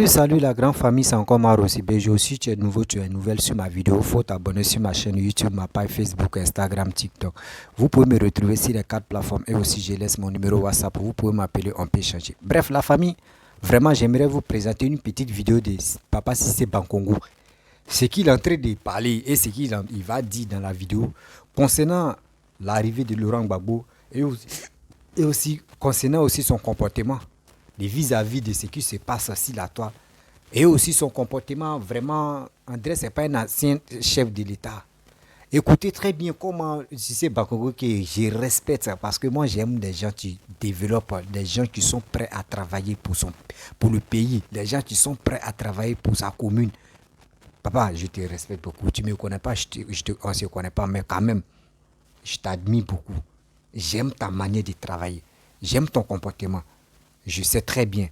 Salut la grande famille, c'est encore Maro Sibéjo. Si tu es nouveau, tu es nouvelle sur ma vidéo, faut t'abonner sur ma chaîne YouTube, ma page Facebook, Instagram, TikTok. Vous pouvez me retrouver sur les 4 plateformes et aussi je laisse mon numéro WhatsApp. Vous pouvez m'appeler, on peut échanger. Bref, la famille, vraiment j'aimerais vous présenter une petite vidéo de Papa Cissé Bankongo. Ce qu'il est en train de parler et ce qu'il va dire dans la vidéo concernant l'arrivée de Laurent Gbagbo et aussi concernant aussi son comportement vis-à-vis de ce qui se passe sur la toile. Et aussi son comportement, vraiment, André, c'est pas un ancien chef de l'État. Écoutez très bien comment Cissé Bankongo, que je respecte ça, parce que moi j'aime des gens qui développent, des gens qui sont prêts à travailler pour le pays, des gens qui sont prêts à travailler pour sa commune. Papa, je te respecte beaucoup. Tu ne me connais pas, on ne se connaît pas, mais quand même, je t'admire beaucoup. J'aime ta manière de travailler. J'aime ton comportement. Je sais très bien,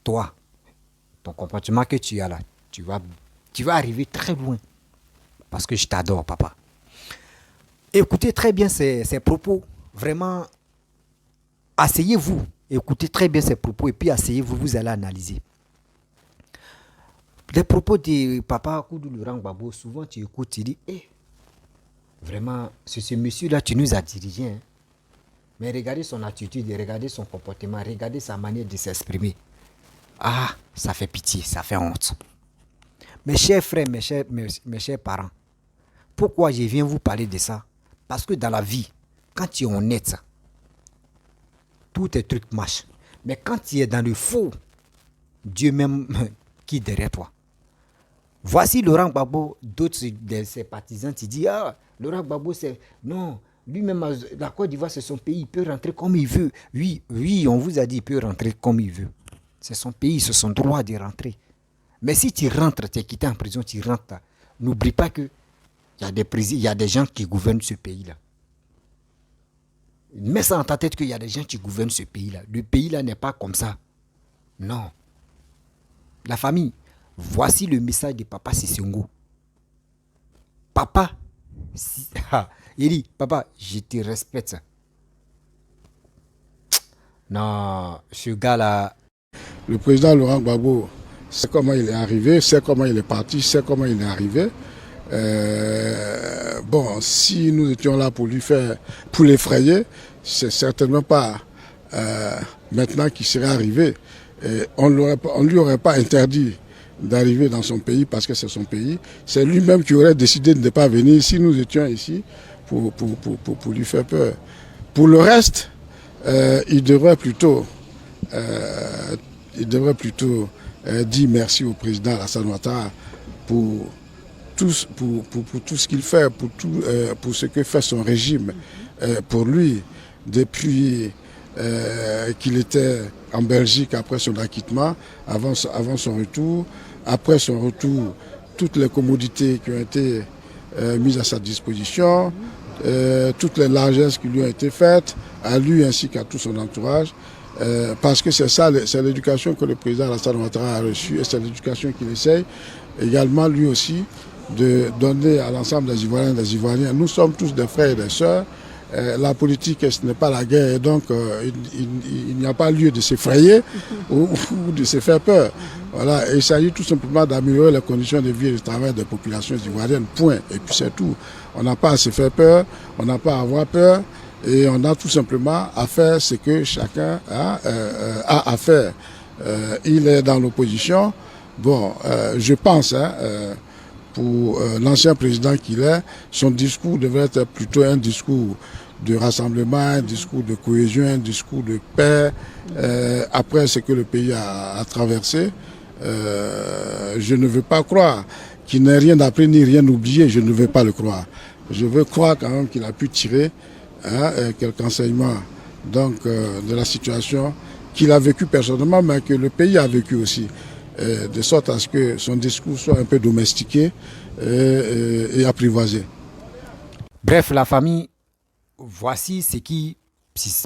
toi, ton comportement que tu as là, tu vas arriver très loin. Parce que je t'adore, papa. Écoutez très bien ces propos. Vraiment, asseyez-vous. Écoutez très bien ces propos et puis asseyez-vous, vous allez analyser. Les propos de papa Koudou Laurent Gbagbo, souvent tu écoutes, tu dis, vraiment, c'est ce monsieur-là, tu nous as dirigés. Hein. Mais regardez son attitude, regardez son comportement, regardez sa manière de s'exprimer. Ah, ça fait pitié, ça fait honte. Mes chers frères, mes chers parents, pourquoi je viens vous parler de ça? Parce que dans la vie, quand tu es honnête, tous tes trucs marchent. Mais quand tu es dans le faux, Dieu même qui est derrière toi. Voici Laurent Gbagbo, d'autres de ses partisans, qui disent, Laurent Gbagbo, c'est... Non, lui-même, la Côte d'Ivoire, c'est son pays, il peut rentrer comme il veut. Oui, on vous a dit, il peut rentrer comme il veut. C'est son pays, c'est son droit de rentrer. Mais si tu rentres, tu es quitté en prison, tu rentres, n'oublie pas qu'il y a des gens qui gouvernent ce pays-là. Mets ça dans ta tête qu'il y a des gens qui gouvernent ce pays-là. Le pays-là n'est pas comme ça. Non. La famille, voici le message de Papa Sissongo. Papa, il dit, papa, je te respecte. Non, ce gars-là... Le président Laurent Gbagbo, c'est comment il est arrivé, c'est comment il est parti, c'est comment il est arrivé. Bon, si nous étions là pour l'effrayer, c'est certainement pas maintenant qu'il serait arrivé. On ne lui aurait pas interdit d'arriver dans son pays parce que c'est son pays. C'est lui-même qui aurait décidé de ne pas venir si nous étions ici pour lui faire peur. Pour le reste, il devrait plutôt dire merci au président Alassane Ouattara pour tout ce qu'il fait, pour ce que fait son régime pour lui depuis qu'il était en Belgique après son acquittement, avant son retour. Après son retour, toutes les commodités qui ont été mises à sa disposition, toutes les largesses qui lui ont été faites, à lui ainsi qu'à tout son entourage. Parce que c'est l'éducation que le président Alassane Ouattara a reçue et c'est l'éducation qu'il essaye également lui aussi de donner à l'ensemble des Ivoiriens et des Ivoiriens. Nous sommes tous des frères et des sœurs. La politique, ce n'est pas la guerre, et donc il n'y a pas lieu de s'effrayer ou de se faire peur. Voilà. Et il s'agit tout simplement d'améliorer les conditions de vie et de travail des populations ivoiriennes, point. Et puis c'est tout. On n'a pas à se faire peur, on n'a pas à avoir peur, et on a tout simplement à faire ce que chacun a à faire. Il est dans l'opposition. Bon, je pense, pour l'ancien président qu'il est, son discours devrait être plutôt un discours de rassemblement, un discours de cohésion, un discours de paix. Après ce que le pays a traversé, je ne veux pas croire qu'il n'ait rien appris ni rien oublié, je ne veux pas le croire. Je veux croire quand même qu'il a pu tirer quelques enseignements donc, de la situation qu'il a vécu personnellement, mais que le pays a vécu aussi. De sorte à ce que son discours soit un peu domestiqué et apprivoisé. Bref, la famille, voici ce qui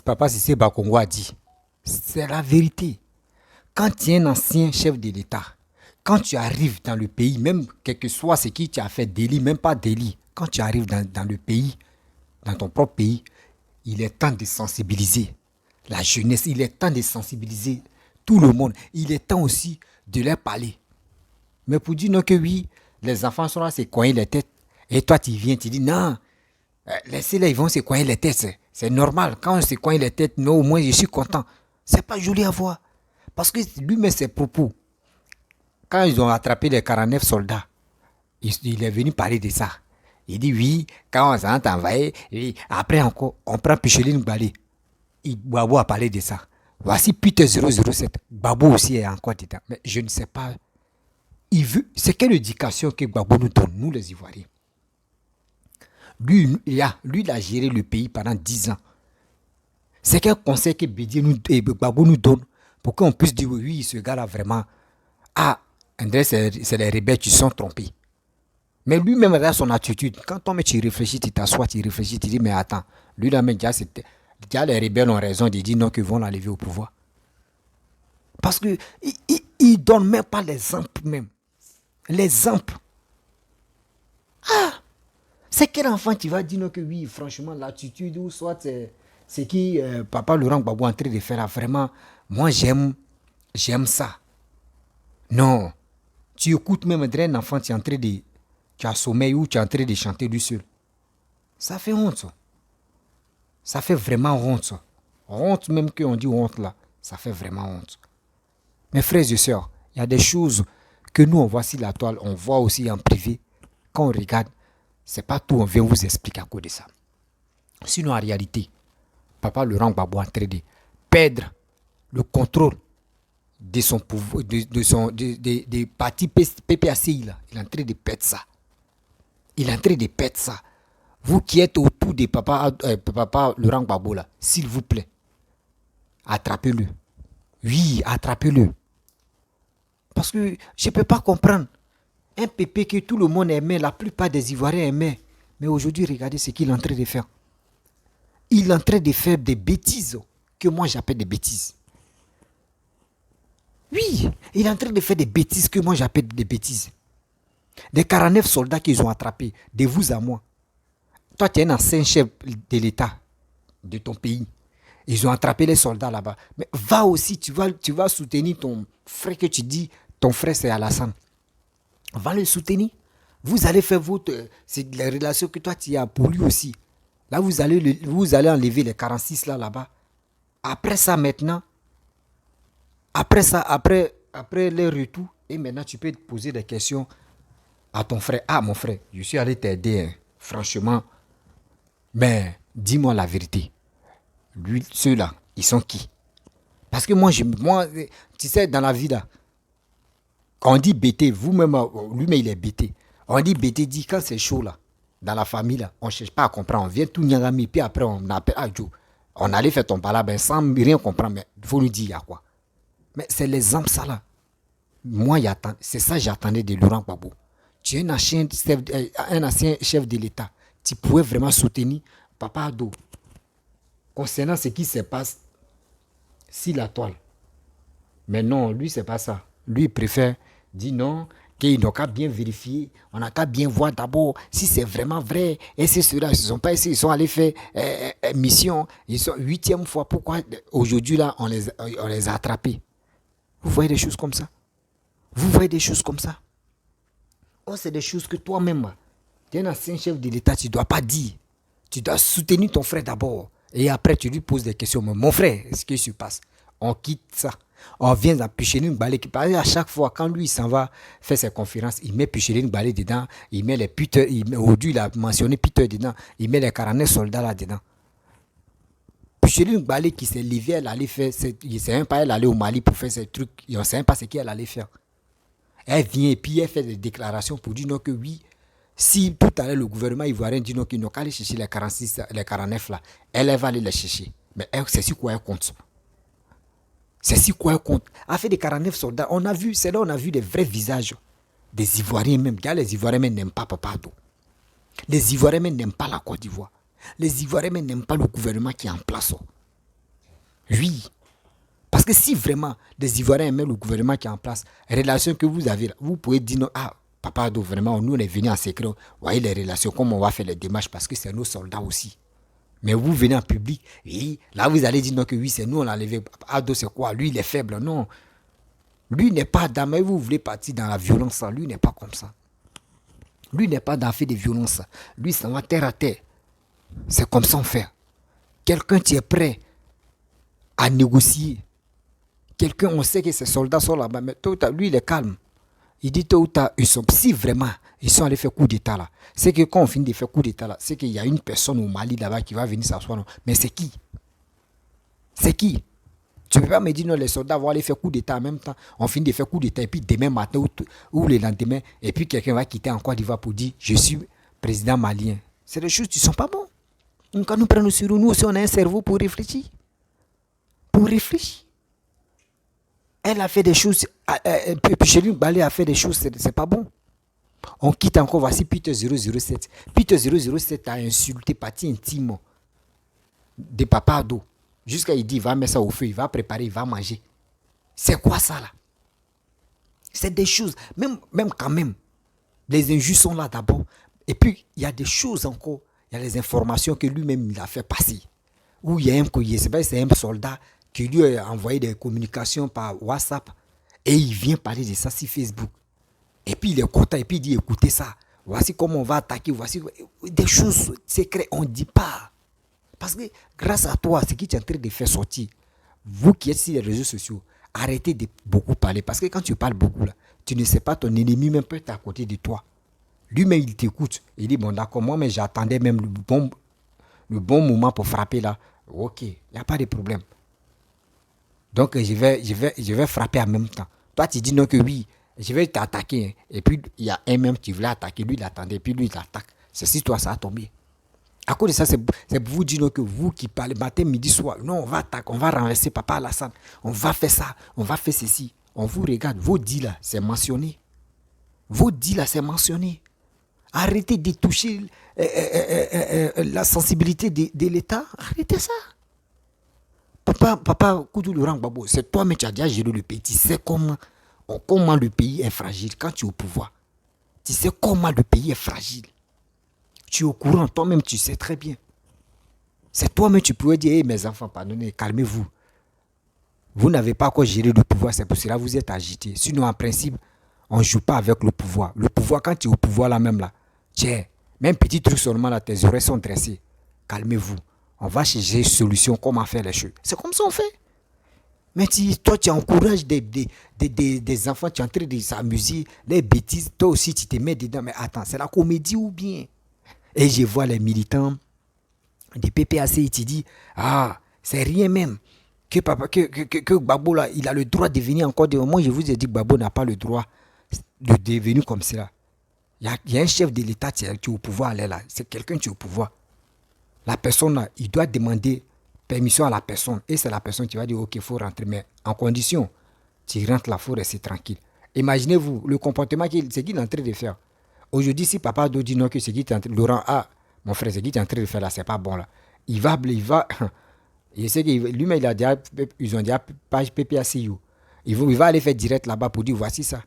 Papa Cissé Bankongo a dit. C'est la vérité. Quand tu es un ancien chef de l'État, quand tu arrives dans le pays, même quel que soit ce qui tu as fait délit, même pas délit, quand tu arrives dans le pays, dans ton propre pays, il est temps de sensibiliser la jeunesse, il est temps de sensibiliser tout le monde. Il est temps aussi de leur parler. Mais pour dire non que oui, les enfants sont là, c'est coigner les têtes. Et toi, tu viens, tu dis non, laissez-les, ils vont se coigner les têtes. C'est normal. Quand on se cogne les têtes, non, au moins je suis content. C'est pas joli à voir. Parce que lui met ses propos. Quand ils ont attrapé les 49 soldats, il est venu parler de ça. Il dit oui, quand on s'est envoyé, après encore, on prend Picheline Balé. Babou a parlé de ça. Voici Peter 007. Babou aussi est encore dedans. Mais je ne sais pas. C'est quelle éducation que Babou nous donne, nous les Ivoiriens. Lui, il a géré le pays pendant 10 ans. C'est quel conseil que Babou nous donne pour qu'on puisse dire oui, ce gars-là vraiment. Ah, André, c'est les rebelles qui sont trompés. Mais lui-même, il a son attitude. Quand tu réfléchis, tu t'assois, tu réfléchis, tu dis, mais attends, lui là même, déjà les rebelles ont raison de dire non, qu'ils vont l'enlever au pouvoir. Parce qu'il ne donne même pas l'exemple même. L'exemple. Ah! C'est quel enfant qui va dire non que oui, franchement, l'attitude ou soit c'est qui Papa Laurent Gbagbo est en train de faire là, vraiment, moi j'aime ça. Non. Tu écoutes même un enfant, tu es en train de... Tu as sommeil ou tu es en train de chanter lui seul. Ça fait honte, ça. Ça fait vraiment honte, ça. Honte même qu'on dit honte là. Ça fait vraiment honte. Mes frères et sœurs, il y a des choses que nous, on voit sur la toile, on voit aussi en privé. Quand on regarde, c'est pas tout, on vient vous expliquer à cause de ça. Sinon, en réalité, Papa Laurent Gbagbo est en train de perdre le contrôle de son pouvoir, des partis PPACI là. Il est en train de perdre ça. Il est en train de perdre ça. Vous qui êtes autour de Papa Laurent Gbagbo là, s'il vous plaît, attrapez-le. Oui, attrapez-le. Parce que je ne peux pas comprendre. Un pépé que tout le monde aimait, la plupart des Ivoiriens aimaient. Mais aujourd'hui, regardez ce qu'il est en train de faire. Il est en train de faire des bêtises que moi j'appelle des bêtises. Oui, il est en train de faire des bêtises que moi j'appelle des bêtises. Des 49 soldats qu'ils ont attrapés, de vous à moi. Toi, tu es un ancien chef de l'État de ton pays. Ils ont attrapé les soldats là-bas. Mais va aussi, tu vas soutenir ton frère que tu dis, ton frère c'est Alassane. Va le soutenir. Vous allez faire c'est les relations que toi tu as pour lui aussi. Là, vous allez enlever les 46 là-bas. Après ça, maintenant, après le retour, et maintenant tu peux te poser des questions à ton frère. Ah, mon frère, je suis allé t'aider, hein. Franchement. Mais dis-moi la vérité. Lui, ceux-là, ils sont qui? Parce que moi, tu sais, dans la vie là, quand on dit bêté, vous-même, lui-même il est bêté. On dit bêté, dit quand c'est chaud là, dans la famille là, on ne cherche pas à comprendre. On vient tout nyangami, puis après on appelle Adjo. On allait faire ton palabre sans rien comprendre, mais il faut nous dire il y a quoi. Mais c'est l'exemple ça là. Moi, c'est ça que j'attendais de Laurent Gbagbo. Tu es un ancien chef de l'État. Tu pouvais vraiment soutenir Papa Ado concernant ce qui se passe sur la toile. Mais non, lui, c'est pas ça. Lui, il préfère dire non, qu'ils n'ont qu'à bien vérifier. On n'a qu'à bien voir d'abord si c'est vraiment vrai. Et c'est ceux-là, ils ne sont pas ici, ils sont allés faire mission. Ils sont 8e fois. Pourquoi aujourd'hui, là, on les a attrapés? Vous voyez des choses comme ça? Vous voyez des choses comme ça? Oh, c'est des choses que toi-même, tu es un ancien chef de l'État, tu ne dois pas dire. Tu dois soutenir ton frère d'abord. Et après, tu lui poses des questions. Mais mon frère, ce qui se passe? On quitte ça. On vient à Picheline Balé. À chaque fois, quand lui il s'en va faire ses conférences, il met Picheline Balé dedans. Il met les Peter. Aujourd'hui, il a mentionné Peter dedans. Il met les 49 soldats là-dedans. Picheline Balé qui s'est levé, elle allait faire. Il ne sait même pas, elle allait au Mali pour faire ses trucs. Il ne sait même pas ce qu'elle allait faire. Elle vient et puis elle fait des déclarations pour dire non que oui. Si tout à l'heure le gouvernement ivoirien dit non qu'ils n'ont qu'à aller chercher les 46, les 49 là, elle va aller les chercher. Mais c'est sur quoi elle compte? C'est sur quoi elle compte? A fait des 49 soldats, on a vu, c'est là on a vu des vrais visages des Ivoiriens même. Car les Ivoiriens même n'aiment pas Papa Ado. Les Ivoiriens même n'aiment pas la Côte d'Ivoire. Les Ivoiriens même n'aiment pas le gouvernement qui est en place. Oui. Parce que si vraiment les Ivoiriens aiment le gouvernement qui est en place, les relations que vous avez là, vous pouvez dire non, ah, Papa Ado, vraiment, nous on est venus en secret. Vous voyez les relations, comment on va faire les démarches parce que c'est nos soldats aussi. Mais vous venez en public, et là vous allez dire non que oui, c'est nous on l'a enlevé. Papa Ado, c'est quoi? Lui, il est faible. Non. Lui n'est pas dans, mais vous voulez partir dans la violence, lui n'est pas comme ça. Lui n'est pas dans fait de violence. Lui, ça va terre à terre. C'est comme ça on fait. Quelqu'un qui est prêt à négocier. Quelqu'un, on sait que ces soldats sont là-bas, mais tôt ou tard, lui, il est calme. Il dit tôt ou tard, si vraiment ils sont allés faire coup d'état là, c'est que quand on finit de faire coup d'état là, c'est qu'il y a une personne au Mali là-bas qui va venir s'asseoir. Mais c'est qui? C'est qui? Tu ne peux pas me dire non, les soldats vont aller faire coup d'état en même temps. On finit de faire coup d'état et puis demain matin ou le lendemain, et puis quelqu'un va quitter en Côte d'Ivoire pour dire je suis président malien. C'est des choses qui ne sont pas bonnes. Donc, quand nous prenons sur nous aussi, on a un cerveau pour réfléchir. Pour réfléchir. Elle a fait des choses, puis chez lui, Balé a fait des choses, c'est pas bon. On quitte encore, voici Peter 007. Peter 007 a insulté partie intime de Papa Ado. Jusqu'à il dit, il va mettre ça au feu, il va préparer, il va manger. C'est quoi ça là? C'est des choses, même quand même, les injustes sont là d'abord. Et puis, il y a des choses encore, il y a les informations que lui-même il a fait passer. Où il y a c'est un soldat qui lui a envoyé des communications par WhatsApp et il vient parler de ça sur Facebook. Et puis il est content et puis il dit écoutez ça, voici comment on va attaquer, voici des choses secrètes, on ne dit pas. Parce que grâce à toi, ce qui est en train de faire sortir, vous qui êtes sur les réseaux sociaux, arrêtez de beaucoup parler. Parce que quand tu parles beaucoup, là, tu ne sais pas, ton ennemi même peut être à côté de toi. Lui-même, il t'écoute. Il dit, bon d'accord, moi, mais j'attendais même le bon moment pour frapper là. Ok, il n'y a pas de problème. Donc, je vais frapper en même temps. Toi, tu dis non que oui, je vais t'attaquer. Et puis, il y a un même qui voulait attaquer. Lui, il attendait. Puis, lui, il attaque. C'est si toi, ça a tombé. À cause de ça, c'est pour vous dire que vous qui parlez matin, midi, soir, non, on va attaquer, on va renverser Papa Alassane. On va faire ça, on va faire ceci. On vous regarde. Vos dits là, c'est mentionné. Vos dits là, c'est mentionné. Arrêtez de toucher la sensibilité de l'État. Arrêtez ça. Papa Koudou Laurent Gbagbo, c'est toi, mais tu as déjà géré le pays. Tu sais comment le pays est fragile quand tu es au pouvoir. Tu sais comment le pays est fragile. Tu es au courant, toi-même, tu sais très bien. C'est toi-même, tu pourrais dire, hey, mes enfants, pardonnez, calmez-vous. Vous n'avez pas encore géré le pouvoir, c'est pour cela que vous êtes agités. Sinon, en principe, on ne joue pas avec le pouvoir. Le pouvoir, quand tu es au pouvoir là même, là, tiens, même petit truc seulement là, tes oreilles sont dressées. Calmez-vous. On va chercher une solution, comment faire les choses. C'est comme ça on fait. Mais toi, tu encourages des enfants, tu es en train de s'amuser, les bêtises, toi aussi, tu te mets dedans. Mais attends, c'est la comédie ou bien? Et je vois les militants des PPAC, ils te disent, ah, c'est rien même. Que Gbagbo, là, il a le droit de venir encore de... Moi, je vous ai dit que Gbagbo n'a pas le droit de devenir comme cela. Il y a un chef de l'État qui est au pouvoir, là. C'est quelqu'un qui est au pouvoir. La personne, là, il doit demander permission à la personne. Et c'est la personne qui va dire, ok, il faut rentrer. Mais en condition, tu rentres là, il faut rester tranquille. Imaginez-vous le comportement qu'il est en train de faire. Aujourd'hui, si Papa doit dire non, que ce qui est en train de... Laurent, mon frère, ce qui est en train de faire là, c'est pas bon là. Il va... Je sais que lui-même, ils ont déjà page PPACU. Il va aller faire direct là-bas pour dire, voici ça.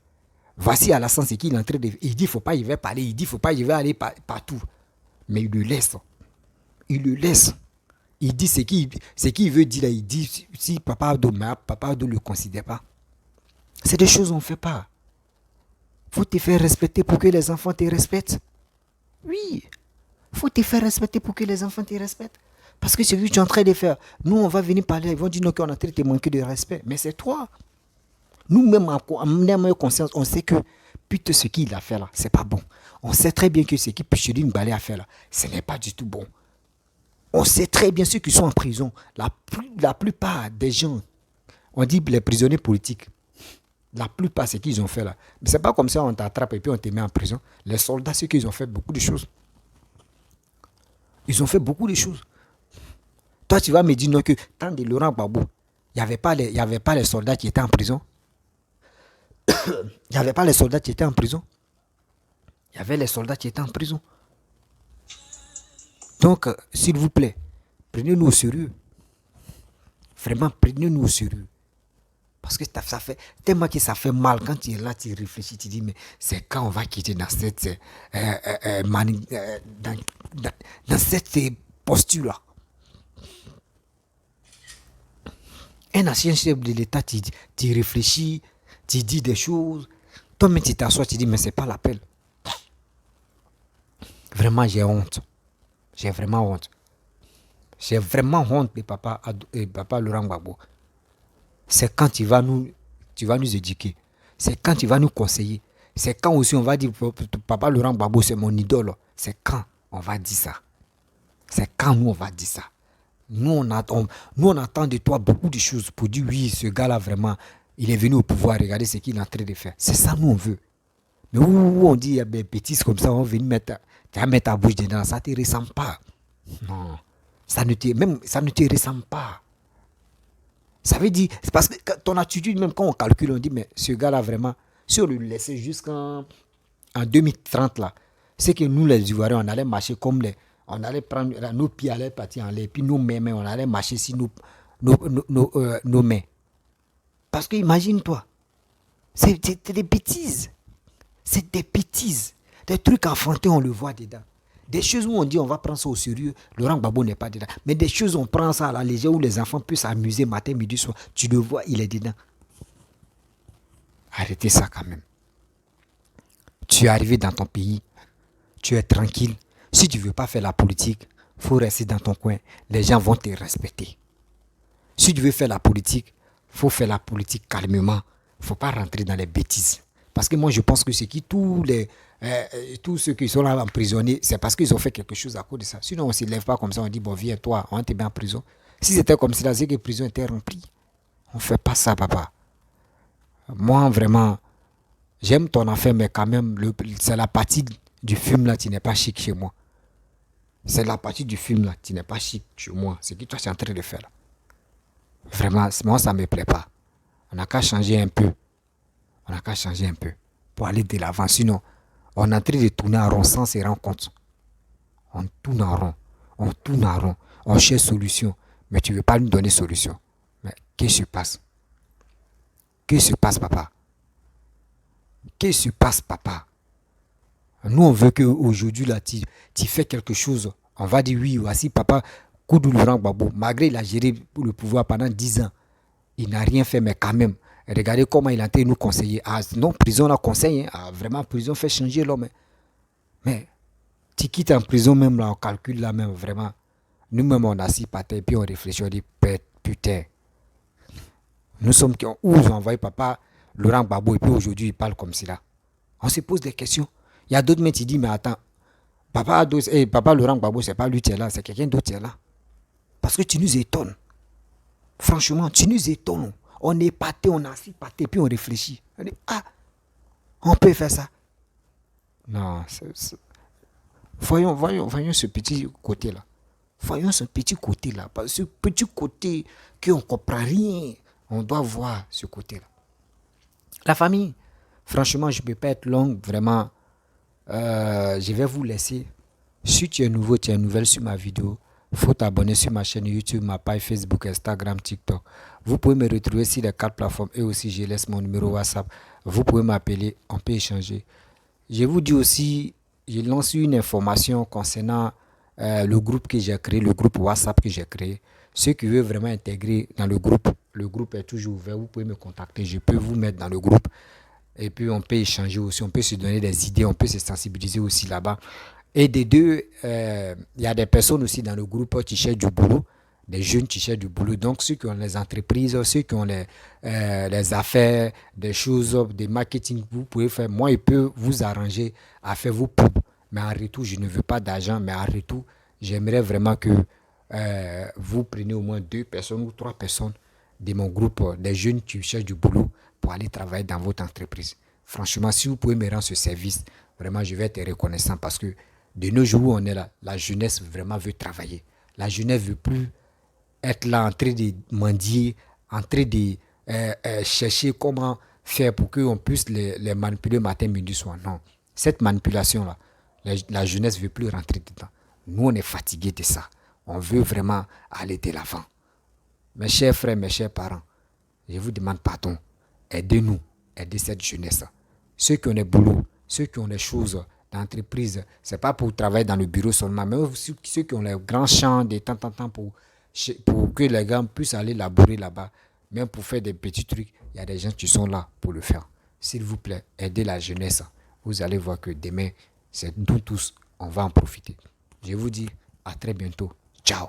Voici à la sens ce qu'il est en train de... Il dit, faut pas, il va parler. Il dit, faut pas, il va aller partout. Mais il le laisse. Il le laisse. Il dit ce qu'il veut dire là. Il dit, si Papa ne le considère pas. C'est des choses qu'on ne fait pas. Faut te faire respecter pour que les enfants te respectent. Oui. Faut te faire respecter pour que les enfants te respectent. Parce que c'est ce que tu es en train de faire. Nous, on va venir parler. Ils vont dire qu'on est en train de te manquer de respect. Mais c'est toi. Nous-mêmes, en conscience, on sait que putain, ce qu'il a fait là, c'est pas bon. On sait très bien que ce que Picheline Balé a fait là, ce n'est pas du tout bon. On sait très bien ceux qui sont en prison. La plupart des gens, on dit les prisonniers politiques, la plupart, ce qu'ils ont fait là. Mais c'est pas comme ça, on t'attrape et puis on te met en prison. Les soldats, ceux qu'ils ont fait beaucoup de choses. Ils ont fait beaucoup de choses. Toi, tu vas me dire non, que tant de Laurent Gbagbo, il n'y avait pas les soldats qui étaient en prison. Il n'y avait pas les soldats qui étaient en prison. Il y avait les soldats qui étaient en prison. Donc, s'il vous plaît, prenez-nous au sérieux. Vraiment, prenez-nous au sérieux. Parce que ça fait tellement que ça fait mal quand tu es là, tu réfléchis, tu dis, mais c'est quand on va quitter dans cette, dans cette posture-là. Un ancien chef de l'État, tu réfléchis, Tu dis des choses. Toi-même, tu t'assois, tu dis, mais c'est pas l'appel. Vraiment, j'ai honte. J'ai vraiment honte. J'ai vraiment honte de papa Laurent Gbagbo. C'est quand tu vas nous éduquer. C'est quand tu vas nous conseiller. C'est quand aussi on va dire, papa Laurent Gbagbo, c'est mon idole. C'est quand on va dire ça. C'est quand nous, on va dire ça. Nous, on attend de toi beaucoup de choses pour dire, oui, ce gars-là, vraiment, il est venu au pouvoir, regardez ce qu'il est en train de faire. C'est ça, nous, on veut. Mais où on dit, il y a des bêtises comme ça, on va venir mettre ta bouche dedans, ça ne te ressemble pas. Non. Ça ne te ressemble pas. Ça veut dire, c'est parce que ton attitude, même quand on calcule, on dit, mais ce gars-là, vraiment, si on le laissait jusqu'en 2030, là, c'est que nous, les Ivoiriens, on allait marcher comme on allait prendre, nos pieds allaient partir en l'air, puis nos mains, on allait marcher sur nos mains. Parce que imagine-toi, c'est des bêtises. C'est des bêtises. Des trucs enfantés, on le voit dedans. Des choses où on dit on va prendre ça au sérieux, Laurent Gbagbo n'est pas dedans. Mais des choses où on prend ça à la légère, où les enfants peuvent s'amuser matin, midi, soir. Tu le vois, il est dedans. Arrêtez ça quand même. Tu es arrivé dans ton pays, tu es tranquille. Si tu ne veux pas faire la politique, il faut rester dans ton coin. Les gens vont te respecter. Si tu veux faire la politique, il faut faire la politique calmement. Il ne faut pas rentrer dans les bêtises. Parce que moi, je pense que c'est qui tous ceux qui sont là emprisonnés, c'est parce qu'ils ont fait quelque chose à cause de ça. Sinon, on ne se lève pas comme ça, on dit, bon, viens toi, on te met en prison. Si c'était comme ça, c'est que la prison était remplie. On ne fait pas ça, papa. Moi, vraiment, j'aime ton affaire, mais quand même, c'est la partie du film là qui n'est pas chic chez moi. C'est la partie du film là qui n'est pas chic chez moi. C'est ce que toi, tu es en train de faire là. Vraiment, moi, ça ne me plaît pas. On n'a qu'à changer un peu. On n'a qu'à changer un peu pour aller de l'avant. Sinon, on est en train de tourner en rond sans se rendre compte. On tourne en rond. On tourne en rond. On cherche solution. Mais tu ne veux pas nous donner solution. Mais qu'est-ce qui se passe? Qu'est-ce qui se passe, papa? Qu'est-ce qui se passe, papa? Nous, on veut qu'aujourd'hui, là, tu fais quelque chose. On va dire oui, voici, papa, Koudou Laurent Gbagbo. Malgré il a géré le pouvoir pendant 10 ans, il n'a rien fait, mais quand même, regardez comment il a été nous conseiller. Ah, non, prison, la conseille. Hein. Ah, vraiment, prison fait changer l'homme. Mais, tu quittes en prison même, là, on calcule là même, vraiment. Nous-mêmes, on a assis par terre, puis on réfléchit, on dit, putain. Nous sommes qui ont envoyé papa Laurent Gbagbo, et puis aujourd'hui, il parle comme cela. On se pose des questions. Il y a d'autres, mais tu dis, mais attends, papa Laurent Gbagbo, c'est pas lui qui est là, c'est quelqu'un d'autre qui est là. Parce que tu nous étonnes. Franchement, tu nous étonnes. On est pâté, on a assis pâté, puis on réfléchit. On dit, ah, on peut faire ça. Non, voyons ce petit côté-là. Voyons ce petit côté-là. Ce petit côté qu'on ne comprend rien. On doit voir ce côté-là. La famille, franchement, je ne peux pas être longue, vraiment. Je vais vous laisser. Si tu es nouveau, tu es nouvelle sur ma vidéo, il faut t'abonner sur ma chaîne YouTube, ma page Facebook, Instagram, TikTok. Vous pouvez me retrouver sur les 4 plateformes et aussi je laisse mon numéro WhatsApp. Vous pouvez m'appeler, on peut échanger. Je vous dis aussi, j'ai lancé une information concernant le groupe que j'ai créé, le groupe WhatsApp que j'ai créé. Ceux qui veulent vraiment intégrer dans le groupe est toujours ouvert. Vous pouvez me contacter, je peux vous mettre dans le groupe. Et puis on peut échanger aussi, on peut se donner des idées, on peut se sensibiliser aussi là-bas. Et des deux, il y a des personnes aussi dans le groupe qui cherchent du boulot, des jeunes qui cherchent du boulot. Donc ceux qui ont les entreprises, ceux qui ont les affaires, des choses, des marketing, vous pouvez faire. Moi, je peux vous arranger à faire vos pubs. Mais en retour, je ne veux pas d'argent, mais en retour, j'aimerais vraiment que vous preniez au moins 2 personnes ou 3 personnes de mon groupe, des jeunes qui cherchent du boulot pour aller travailler dans votre entreprise. Franchement, si vous pouvez me rendre ce service, vraiment, je vais être reconnaissant parce que de nos jours où on est là, la jeunesse vraiment veut travailler. La jeunesse ne veut plus être là en train de mendier, en train de chercher comment faire pour qu'on puisse les manipuler matin, midi, soir. Non. Cette manipulation-là, la jeunesse ne veut plus rentrer dedans. Nous, on est fatigués de ça. On veut vraiment aller de l'avant. Mes chers frères, mes chers parents, je vous demande pardon. Aidez-nous, aidez cette jeunesse. Ceux qui ont des boulots, ceux qui ont des choses d'entreprise, ce n'est pas pour travailler dans le bureau seulement, mais aussi ceux qui ont les grands champs de temps en temps pour que les gars puissent aller labourer là-bas. Même pour faire des petits trucs, il y a des gens qui sont là pour le faire. S'il vous plaît, aidez la jeunesse. Vous allez voir que demain, c'est nous tous, on va en profiter. Je vous dis à très bientôt. Ciao.